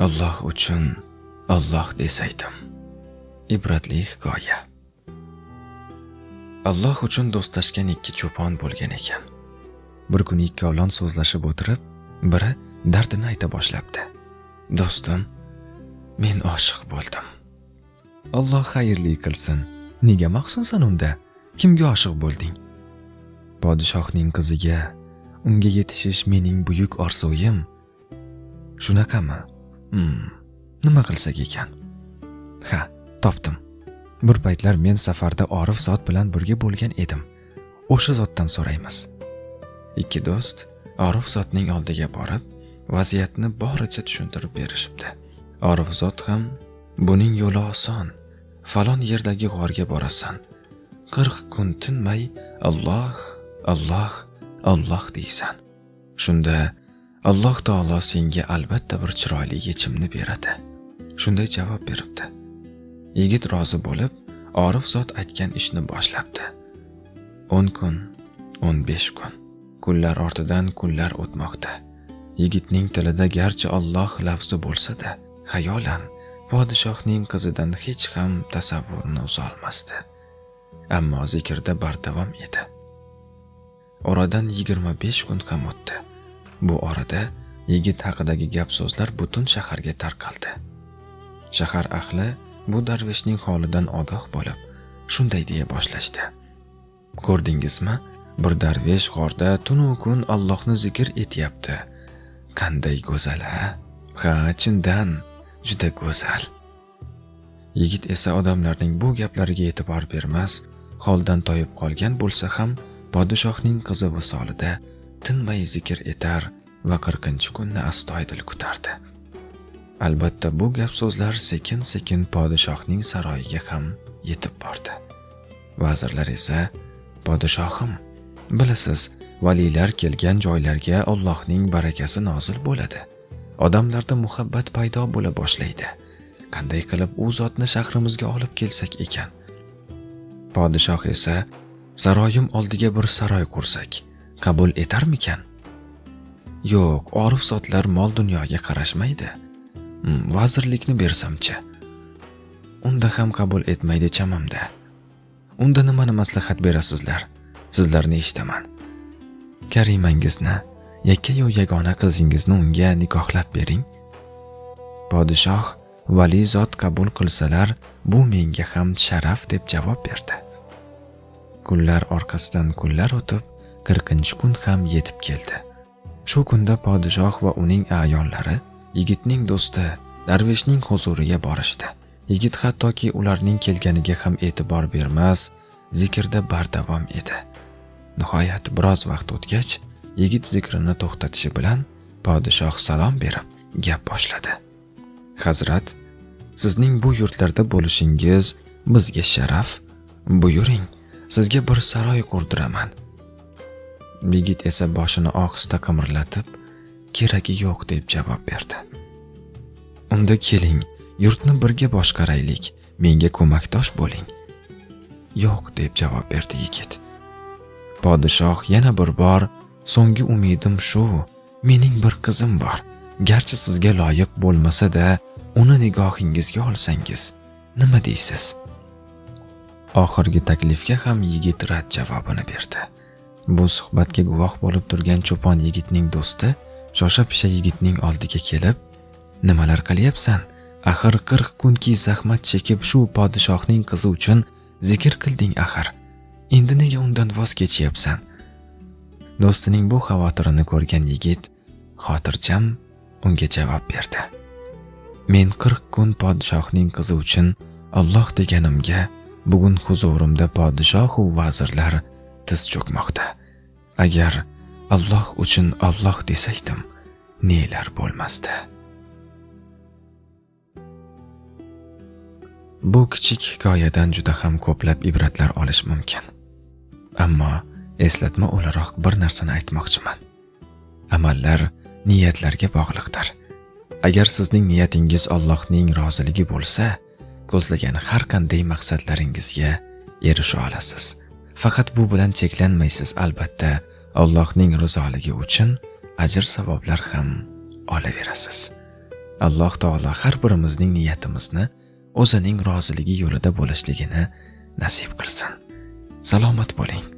Alloh uchun Alloh desaydim. Ibratli hikoya. Alloh uchun do'stlashgan ikki cho'pon bo'lgan ekan. Bir kuni ikkovlon so'zlashib o'tirib, biri dardini ayta boshlabdi. Do'stim, men oshiq bo'ldim. Alloh xayrli qilsin. Nega maxsusan unda? Kimga oshiq bo'lding? Podshohning qiziga, unga yetishish mening buyuk orzuyim. Shunaqami? Nima qilsak ekan? Ha, topdim. Bir paytlar men safarda Orif zot bilan birga bo'lgan edim. O'sha zotdan so'raymiz. Ikki do'st Orif zotning oldiga borib, vaziyatni boricha tushuntirib berishibdi. Orif zot ham, buning yo'li oson. Falon yerdagi g'orga borasan. 40 kun tinmay Alloh, Alloh, Alloh deysan. Shunda Alloh taolo senga albatta bir chiroyli yechimni beradi. Shunday javob beribdi. Yigit rozi bo'lib, Orif zot aytgan ishni boshlabdi. 10 kun, 15 kun. Kunlar ortidan kunlar o'tmoqda. Yigitning tilida garchi Alloh lafzi bo'lsa-da, xayolan podshohning qizidan hech ham tasavvurni uzolmasdi. Ammo zikrda bardavom edi. Oradan 25 kun ham o'tdi. Bu orada yigit haqidagi gap so'zlar butun shaharga tarqaldi. Shahar ahli bu darveshning holidan ogoh bo'lib, shunday deya boshlashdi. Ko'rdingizmi? Bir darvesh g'orda tunu kun Allohni zikr etyapti. Qanday go'zal, ha? Ha, chindan juda go'zal. Yigit esa odamlarning bu gaplariga e'tibor bermas, holdan toyib qolgan bo'lsa ham, podshohning qizi visolida tinmay zikr etar va 40-kunni astoydil kutardi. Albatta bu gap so'zlar sekin-sekin podshohning saroyiga ham yetib bordi. Vazirlar esa, podshohim, bilasiz, valiylar kelgan joylarga Allohning barakasi nozil bo'ladi. Odamlarda muhabbat paydo bo'la boshlaydi. Qanday qilib u zotni shahrimizga olib kelsak ekan? Podshoh esa, saroyim oldiga bir saroy qursak, qabul etarmikan? Yo'q, Orif zotlar mol dunyoga qarashmaydi. Vazirlikni bersamchi? Unda ham qabul etmaydi chamamda. Unda nimani maslahat berasizlar? Sizlarni eshitaman. Karimangizni, yakka-yu yagona qizingizni unga nikohlab bering. Podshoh vali zot qabul qilsalar, bu menga ham sharaf deb javob berdi. Kunlar orqasidan kunlar o'tib, 40-kun ham yetib keldi. Shu kunda podshoh va uning ayollari yigitning do'sti darveshning huzuriga borishdi. Yigit hattoki ularning kelganiga ham e'tibor bermas, zikrda bardavom edi. Nihoyat biroz vaqt o'tgach, yigit zikrini to'xtatishi bilan podshoh salom berib gap boshladi. Hazrat, sizning bu yurtlarda bo'lishingiz bizga sharaf. Buyuring, sizga bir saroy qurdiraman. Yigit esa boshini ohista qimirlatib, keragi yo'q deb javob berdi. Unda keling, yurtni birga boshqaraylik, menga ko'makdosh bo'ling. Yo'q deb javob berdi yigit. Podshoh yana bir bor, so'nggi umidim shu, mening bir qizim bor. Garchi sizga loyiq bo'lmasa-da, uni nigohingizga olsangiz, nima deysiz? Oxirgi taklifga ham yigit rad javobini berdi. Bu suhbatga guvoh bo'lib turgan cho'pon yigitning do'sti shosha-pisha yigitning oldiga kelib, nimalar qilyapsan? Axir 40 kunki zahmat chekib shu podshohning qizi uchun zikr qilding axir. Endi nega undan voz kechyapsan? Do'stining bu xavotirini ko'rgan yigit xotirjam unga javob berdi. Men 40 kun podshohning qizi uchun Alloh deganimga, bugun huzurimda podshoh va vazirlar tiz cho'kmoqda. Agar Alloh uchun Alloh desaydim, nelar bo'lmasdi? Bu kichik hikoyadan juda ham ko'plab ibratlar olish mumkin. Ammo eslatma o'laroq bir narsani aytmoqchiman. Amallar niyatlarga bog'liqdir. Agar sizning niyatingiz Allohning roziligi bo'lsa, ko'zlagan har qanday maqsadlaringizga erisha olasiz. Faqat bu bilan cheklanmaysiz, albatta, Allohning rizoligi uchun ajr savoblar ham olaverasiz. Alloh taolo har birimizning niyatimizni o'zining roziligi yo'lida bo'lishligini nasib qilsin. Salomat bo'ling.